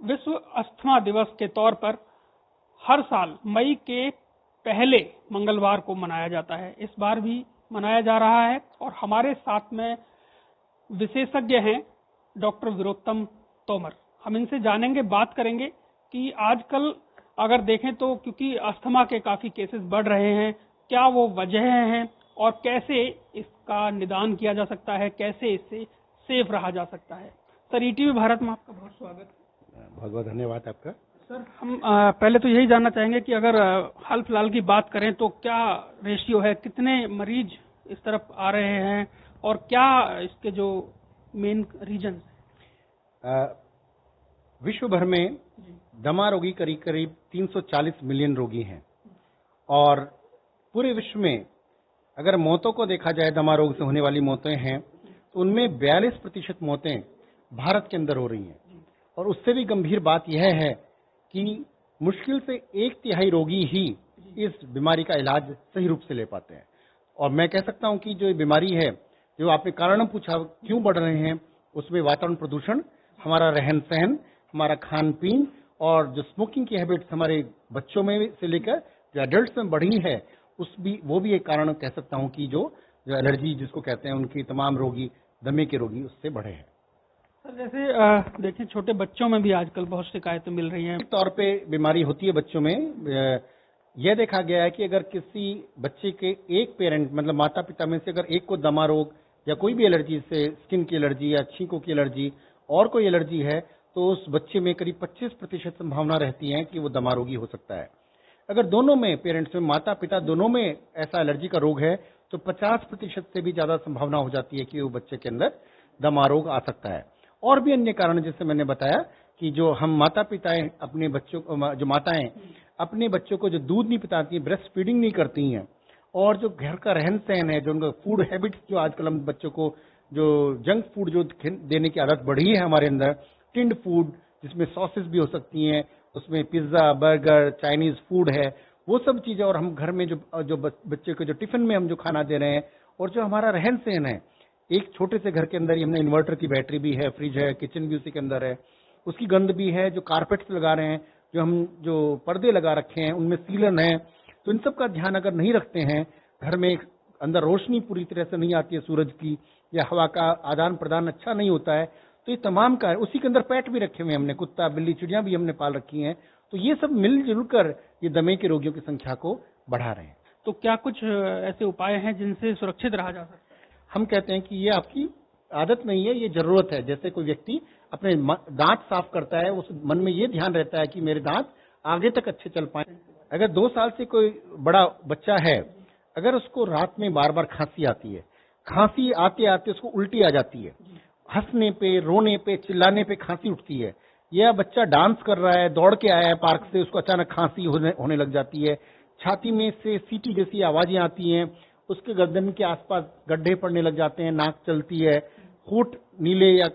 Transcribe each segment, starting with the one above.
विश्व अस्थमा दिवस के तौर पर हर साल मई के पहले मंगलवार को मनाया जाता है। इस बार भी मनाया जा रहा है और हमारे साथ में विशेषज्ञ हैं डॉक्टर वीरोत्तम तोमर। हम इनसे जानेंगे, बात करेंगे कि आजकल अगर देखें तो क्योंकि अस्थमा के काफ़ी केसेस बढ़ रहे हैं, क्या वो वजह हैं और कैसे इसका निदान किया जा सकता है, कैसे इससे सेफ रहा जा सकता है। सर, ईटीवी भारत में आपका बहुत स्वागत है। बहुत बहुत धन्यवाद आपका। सर, हम पहले तो यही जानना चाहेंगे कि अगर हाल फिलहाल की बात करें तो क्या रेशियो है, कितने मरीज इस तरफ आ रहे हैं और क्या इसके जो मेन रीजन? विश्व भर में दमा रोगी करीब करीब 340 मिलियन रोगी हैं और पूरे विश्व में अगर मौतों को देखा जाए, दमा रोग से होने वाली मौतें हैं तो उनमें 42% मौतें भारत के अंदर हो रही हैं। और उससे भी गंभीर बात यह है कि मुश्किल से 1/3 रोगी ही इस बीमारी का इलाज सही रूप से ले पाते हैं। और मैं कह सकता हूं कि जो बीमारी है, जो आपने कारण पूछा क्यों बढ़ रहे हैं, उसमें वातावरण प्रदूषण, हमारा रहन सहन, हमारा खान पीन और जो स्मोकिंग की हैबिट्स हमारे बच्चों में से लेकर जो एडल्ट्स में बढ़ी है, वो भी एक कारण कह सकता हूं कि जो एलर्जी जिसको कहते हैं, उनकी तमाम रोगी, दमे के रोगी उससे बढ़े हैं। सर, जैसे देखिए छोटे बच्चों में भी आजकल बहुत शिकायतें मिल रही हैं। तौर पे बीमारी होती है बच्चों में। यह देखा गया है कि अगर किसी बच्चे के एक पेरेंट मतलब माता पिता में से अगर एक को दमा रोग या कोई भी एलर्जी से, स्किन की एलर्जी या छींकों की एलर्जी और कोई एलर्जी है, तो उस बच्चे में करीब 25% संभावना रहती है कि वो दमा रोगी हो सकता है। अगर दोनों में, पेरेंट्स में, माता पिता दोनों में ऐसा एलर्जी का रोग है तो 50% से भी ज्यादा संभावना हो जाती है कि वो बच्चे के अंदर दमा रोग आ सकता है। और भी अन्य कारण जैसे मैंने बताया कि जो हम माता पिताएं अपने बच्चों को, जो माताएं अपने बच्चों को जो दूध नहीं पिताती, ब्रेस्ट फीडिंग नहीं करती हैं, और जो घर का रहन सहन है, जो उनका फूड हैबिट्स, जो आजकल हम बच्चों को जो जंक फूड जो देने की आदत बढ़ी है हमारे अंदर, टिंड फूड जिसमें सॉसेस भी हो सकती हैं, उसमें पिज्जा, बर्गर, चाइनीज फूड है, वो सब चीजें, और हम घर में जो बच्चे को जो टिफिन में हम जो खाना दे रहे हैं, और जो हमारा रहन सहन है, एक छोटे से घर के अंदर ही हमने इन्वर्टर की बैटरी भी है, फ्रिज है, किचन भी उसी के अंदर है, उसकी गंद भी है, जो कारपेट्स लगा रहे हैं, जो पर्दे लगा रखे हैं उनमें सीलन है, तो इन सब का ध्यान अगर नहीं रखते हैं, घर में अंदर रोशनी पूरी तरह से नहीं आती है सूरज की, या हवा का आदान प्रदान अच्छा नहीं होता है, तो ये तमाम का, उसी के अंदर पेट भी रखे हुए हमने, कुत्ता बिल्ली चिड़िया भी हमने पाल रखी हैं, तो ये सब मिलजुल कर ये दमे के रोगियों की संख्या को बढ़ा रहे हैं। तो क्या कुछ ऐसे उपाय हैं जिनसे सुरक्षित रहा जा सकता है? हम कहते हैं कि ये आपकी आदत नहीं है, ये जरूरत है। जैसे कोई व्यक्ति अपने दांत साफ करता है, उस मन में ये ध्यान रहता है कि मेरे दांत आगे तक अच्छे चल पाए। अगर 2 साल से कोई बड़ा बच्चा है, अगर उसको रात में बार बार खांसी आती है, खांसी आते आते उसको उल्टी आ जाती है, हंसने पे, रोने पे, चिल्लाने पे खांसी उठती है, या बच्चा डांस कर रहा है, दौड़ के आया है पार्क से, उसको अचानक खांसी होने लग जाती है, छाती में से सीटी जैसी आवाजें आती हैं, उसके गर्दन के आसपास गड्ढे पड़ने लग जाते हैं, नाक चलती है, होंठ नीले या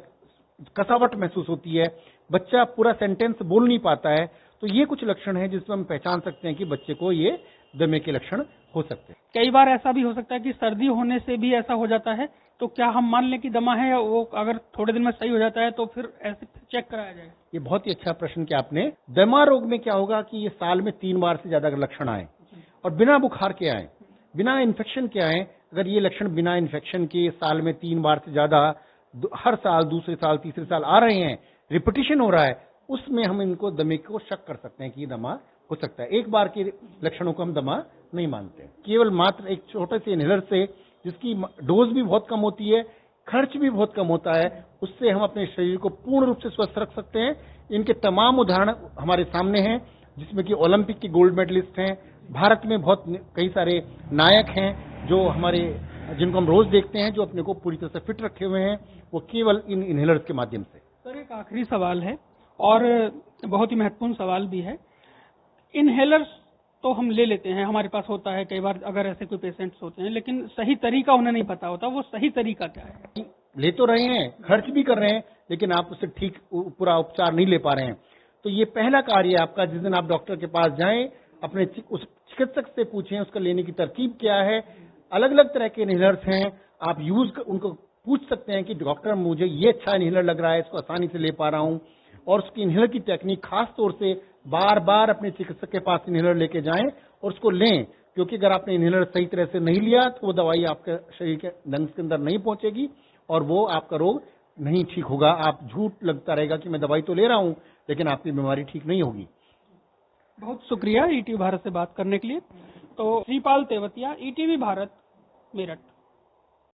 कसावट महसूस होती है, बच्चा पूरा सेंटेंस बोल नहीं पाता है, तो ये कुछ लक्षण हैं जिसमें हम पहचान सकते हैं कि बच्चे को ये दमे के लक्षण हो सकते हैं। कई बार ऐसा भी हो सकता है कि सर्दी होने से भी ऐसा हो जाता है, तो क्या हम मान लें कि दमा है, वो अगर थोड़े दिन में सही हो जाता है तो फिर ऐसे चेक कराया जाए? ये बहुत ही अच्छा प्रश्न किया आपने। दमा रोग में क्या होगा कि ये साल में 3 बार से ज्यादा लक्षण आए और बिना बुखार के आए, बिना इन्फेक्शन के आए, अगर ये लक्षण बिना इन्फेक्शन के साल में 3 बार से ज्यादा हर साल, दूसरे साल, तीसरे साल आ रहे हैं, रिपीटिशन हो रहा है, उसमें हम इनको दमे को शक कर सकते हैं कि दमा हो सकता है। एक बार के लक्षणों को हम दमा नहीं मानते। केवल मात्र एक छोटे से इनहेलर से, जिसकी डोज भी बहुत कम होती है, खर्च भी बहुत कम होता है, उससे हम अपने शरीर को पूर्ण रूप से स्वस्थ रख सकते हैं। इनके तमाम उदाहरण हमारे सामने हैं, जिसमें कि ओलंपिक के गोल्ड मेडलिस्ट हैं, भारत में बहुत कई सारे नायक हैं जो जिनको हम रोज देखते हैं, जो अपने को पूरी तरह से फिट रखे हुए हैं, वो केवल इन इनहेलर्स के माध्यम से। सर, एक आखिरी सवाल है और बहुत ही महत्वपूर्ण सवाल भी है। इनहेलर्स तो हम ले लेते हैं, हमारे पास होता है कई बार, अगर ऐसे कोई पेशेंट्स होते हैं, लेकिन सही तरीका उन्हें नहीं पता होता, वो सही तरीका क्या है? ले तो रहे हैं, खर्च भी कर रहे हैं, लेकिन आप उससे ठीक पूरा उपचार नहीं ले पा रहे हैं, तो ये पहला कार्य है आपका। जिस दिन आप डॉक्टर के पास जाएं, अपने उस चिकित्सक से पूछें उसका लेने की तरकीब क्या है। अलग अलग तरह के इनहेलर्स हैं, आप उनको पूछ सकते हैं कि डॉक्टर मुझे ये अच्छा इनहेलर लग रहा है, इसको आसानी से ले पा रहा हूँ, और उसकी इन्हेलर की टेक्निक खास तौर से बार बार अपने चिकित्सक के पास इन्हेलर लेके जाएं और उसको लें, क्योंकि अगर आपने इन्हेलर सही तरह से नहीं लिया तो वो दवाई आपके शरीर के लंग्स के अंदर नहीं पहुंचेगी और वो आपका रोग नहीं ठीक होगा। आप झूठ लगता रहेगा कि मैं दवाई तो ले रहा हूं लेकिन आपकी बीमारी ठीक नहीं होगी। बहुत शुक्रिया ईटीवी भारत से बात करने के लिए। तो श्रीपाल तेवतिया, ईटीवी भारत, मेरठ।